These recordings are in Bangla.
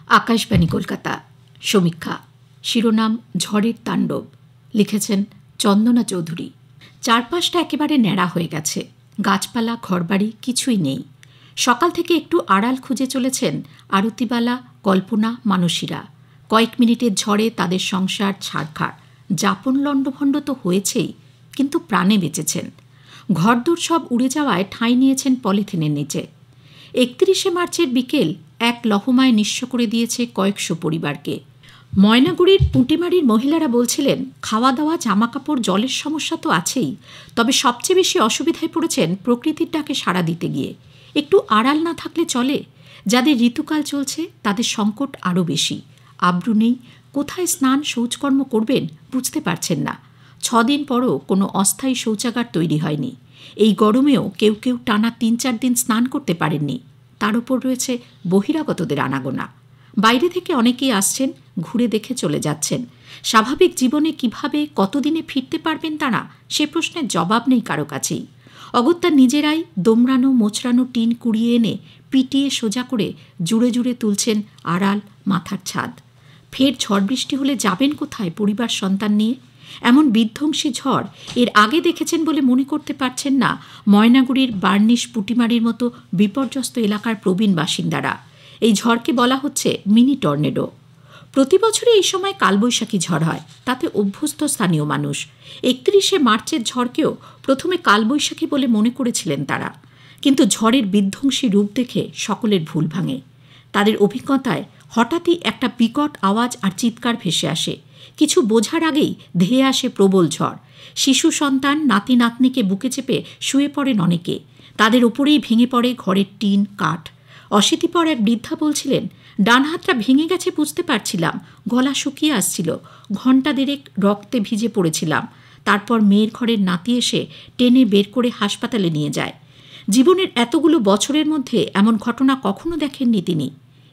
আকাশবাণী কলকাতা সমীক্ষা শিরোনাম ঝড়ের তাণ্ডব লিখেছেন চন্দনা চৌধুরী। চারপাশটা একেবারে ন্যাড়া হয়ে গেছে, গাছপালা ঘরবাড়ি কিছুই নেই। সকাল থেকে একটু আড়াল খুঁজে চলেছেন আরতিবালা, কল্পনা, মানসীরা। কয়েক মিনিটের ঝড়ে তাদের সংসার ছাড়খাড়, যাপন লণ্ডভণ্ড তো হয়েছেই, কিন্তু প্রাণে বেঁচেছেন। ঘরদোর সব উড়ে যাওয়ায় ঠাঁই নিয়েছেন পলিথিনের নিচে। ৩১শে মার্চের বিকেল এক লহমায় নিঃস্ব করে দিয়েছে কয়েকশো পরিবারকে। ময়নাগুড়ির পুঁটিমারির মহিলারা বলছিলেন, খাওয়া দাওয়া, জামাকাপড়, জলের সমস্যা তো আছেই, তবে সবচেয়ে বেশি অসুবিধায় পড়েছেন প্রকৃতির ডাকে সাড়া দিতে গিয়ে। একটু আড়াল না থাকলে চলে? যাদের ঋতুকাল চলছে তাদের সংকট আরও বেশি। আব্রু নেই, কোথায় স্নান শৌচকর্ম করবেন বুঝতে পারছেন না। 6 দিন পরও কোনো অস্থায়ী শৌচাগার তৈরি হয়নি। এই গরমেও কেউ কেউ টানা 3-4 দিন স্নান করতে পারেননি। তার উপর রয়েছে বহিরাগতদের আনাগোনা। বাইরে থেকে অনেকেই আসছেন, ঘুরে দেখে চলে যাচ্ছেন। স্বাভাবিক জীবনে কিভাবে, কতদিনে ফিরতে পারবেন তারা, সে প্রশ্নের জবাব নেই কারো কাছেই। অগত্যা নিজেরাই দোমড়ানো মোচড়ানো টিন কুড়িয়ে এনে পিটিয়ে সোজা করে জুড়ে জুড়ে তুলছেন আড়াল, মাথার ছাদ। ফের ঝড় বৃষ্টি হলে যাবেন কোথায় পরিবার সন্তান নিয়ে? এমন বিধ্বংসী ঝড় এর আগে দেখেছেন বলে মনে করতে পারছেন না ময়নাগুড়ির বার্নিশ, পুঁটিমারির মতো বিপর্যস্ত এলাকার প্রবীণ বাসিন্দারা। এই ঝড়কে বলা হচ্ছে মিনি টর্নেডো। প্রতি বছরই এই সময় কালবৈশাখী ঝড় হয়, তাতে অভ্যস্ত স্থানীয় মানুষ। 31শে মার্চের ঝড়কেও প্রথমে কালবৈশাখী বলে মনে করেছিলেন তারা, কিন্তু ঝড়ের বিধ্বংসী রূপ দেখে সকলের ভুল ভাঙে। তাদের অভিজ্ঞতায় হঠাৎই একটা বিকট আওয়াজ আর চিৎকার ভেসে আসে। কিছু বোঝার আগেই ধেয়ে আসে প্রবল ঝড়। শিশু সন্তান, নাতি নাতনিকে বুকে চেপে শুয়ে পড়েন অনেকে। তাদের ওপরেই ভেঙে পড়ে ঘরের টিন, কাঠ। অশীতিপর এক বৃদ্ধা বলছিলেন, ডান হাতটা ভেঙে গেছে বুঝতে পারছিলাম, গলা শুকিয়ে আসছিল, ঘণ্টা দেড়েক রক্তে ভিজে পড়েছিলাম। তারপর মেয়ের ঘরের নাতি এসে টেনে বের করে হাসপাতালে নিয়ে যায়। জীবনের এতগুলো বছরের মধ্যে এমন ঘটনা কখনো দেখেননি তিনি।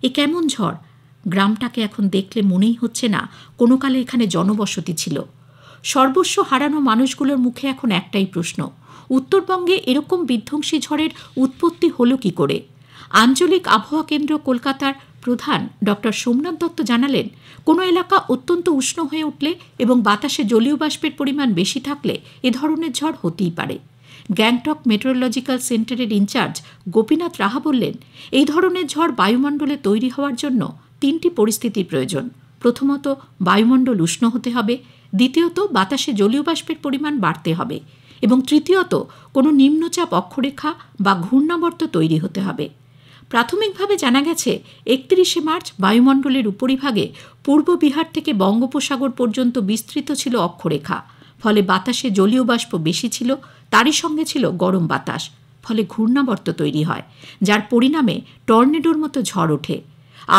এ কেমন ঝড়? গ্রামটাকে এখন দেখলে মনেই হচ্ছে না কোনো কালে এখানে জনবসতি ছিল। সর্বস্ব হারানো মানুষগুলোর মুখে এখন একটাই প্রশ্ন, উত্তরবঙ্গে এরকম বিধ্বংসী ঝড়ের উৎপত্তি হলো কি করে? আঞ্চলিক আবহাওয়া কেন্দ্র কলকাতার প্রধান ডক্টর সোমনাথ দত্ত জানালেন, কোনো এলাকা অত্যন্ত উষ্ণ হয়ে উঠলে এবং বাতাসে জলীয় বাষ্পের পরিমাণ বেশি থাকলে এ ধরনের ঝড় হতেই পারে। গ্যাংটক মেট্রোলজিক্যাল সেন্টারের ইনচার্জ গোপীনাথ রাহা বললেন, এই ধরনের ঝড় বায়ুমণ্ডলে তৈরি হওয়ার জন্য 3টি পরিস্থিতির প্রয়োজন। প্রথমত, বায়ুমণ্ডল উষ্ণ হতে হবে। দ্বিতীয়ত, বাতাসে জলীয় বাষ্পের পরিমাণ বাড়তে হবে। এবং তৃতীয়ত, কোনো নিম্নচাপ অক্ষরেখা বা ঘূর্ণাবর্ত তৈরি হতে হবে। প্রাথমিকভাবে জানা গেছে 31শে মার্চ বায়ুমণ্ডলের উপরিভাগে পূর্ব বিহার থেকে বঙ্গোপসাগর পর্যন্ত বিস্তৃত ছিল অক্ষরেখা। ফলে বাতাসে জলীয় বাষ্প বেশি ছিল, তারই সঙ্গে ছিল গরম বাতাস। ফলে ঘূর্ণাবর্ত তৈরি হয়, যার পরিণামে টর্নেডোর মতো ঝড় ওঠে।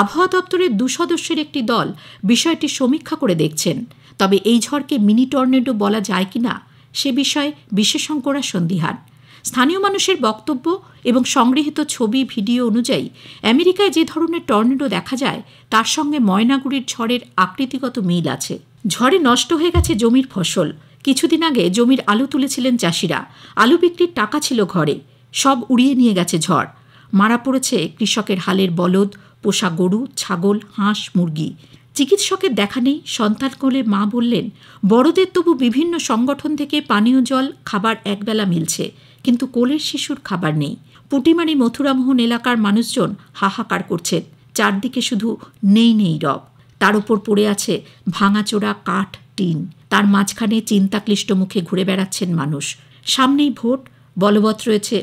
আবহাওয়া দপ্তরের 2 সদস্যের একটি দল বিষয়টি সমীক্ষা করে দেখছেন। তবে এই ঝড়কে মিনি টর্নেডো বলা যায় কিনা সে বিষয়ে বিশেষজ্ঞরা সন্দিহান। স্থানীয় মানুষের বক্তব্য এবং সংগৃহীত ছবি, ভিডিও অনুযায়ী আমেরিকায় যে ধরনের টর্নেডো দেখা যায় তার সঙ্গে ময়নাগুড়ির ঝড়ের আকৃতিগত মিল আছে। ঝড়ে নষ্ট হয়ে গেছে জমির ফসল। কিছুদিন আগে জমির আলু তুলেছিলেন চাষিরা। আলু বিক্রির টাকা ছিল ঘরে, সব উড়িয়ে নিয়ে গেছে ঝড়। মারা পড়েছে কৃষকের হালের বলদ, পোষা গরু, ছাগল, হাঁস, মুরগি। চিকিৎসকের দেখা নেই। সন্তান কোলে মা বললেন, বড়দের তবু বিভিন্ন সংগঠন থেকে পানীয় জল, খাবার একবেলা মিলছে, কিন্তু কোলের শিশুর খাবার নেই। পুঁটিমারি, মথুরামোহন এলাকার মানুষজন হাহাকার করছেন। চারদিকে শুধু নেই নেই রব। তার উপর পড়ে আছে ভাঙাচোরা কাঠ, টিন। তার মাঝখানে চিন্তাক্লিষ্ট মুখে ঘুরে বেড়াচ্ছেন মানুষ। সামনেই ভোট, বলবৎ রয়েছে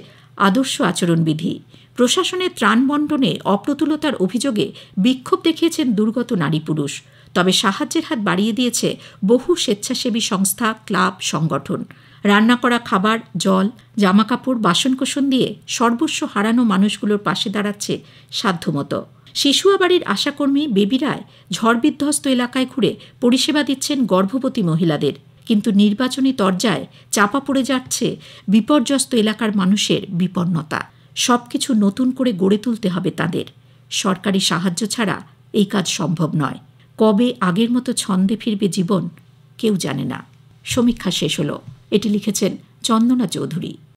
আদর্শ আচরণবিধি। প্রশাসনের ত্রাণ বণ্টনে অপ্রতুলতার অভিযোগে বিক্ষোভ দেখিয়েছেন দুর্গত নারী পুরুষ। তবে সাহায্যের হাত বাড়িয়ে দিয়েছে বহু স্বেচ্ছাসেবী সংস্থা, ক্লাব, সংগঠন। রান্না করা খাবার, জল, জামাকাপড়, বাসনকোসন দিয়ে সর্বস্ব হারানো মানুষগুলোর পাশে দাঁড়াচ্ছে সাধ্যমতো। শিশুয়া বাড়ির আশাকর্মী বেবি রায় ঝড় বিধ্বস্ত এলাকায় ঘুরে পরিষেবা দিচ্ছেন গর্ভবতী মহিলাদের। কিন্তু নির্বাচনী তরজায় চাপা পড়ে যাচ্ছে বিপর্যস্ত এলাকার মানুষের বিপন্নতা। সবকিছু নতুন করে গড়ে তুলতে হবে তাদের। সরকারি সাহায্য ছাড়া এই কাজ সম্ভব নয়। কবে আগের মতো ছন্দে ফিরবে জীবন কেউ জানে না। সমীক্ষা শেষ হলো। এটি লিখেছেন চন্দনা চৌধুরী।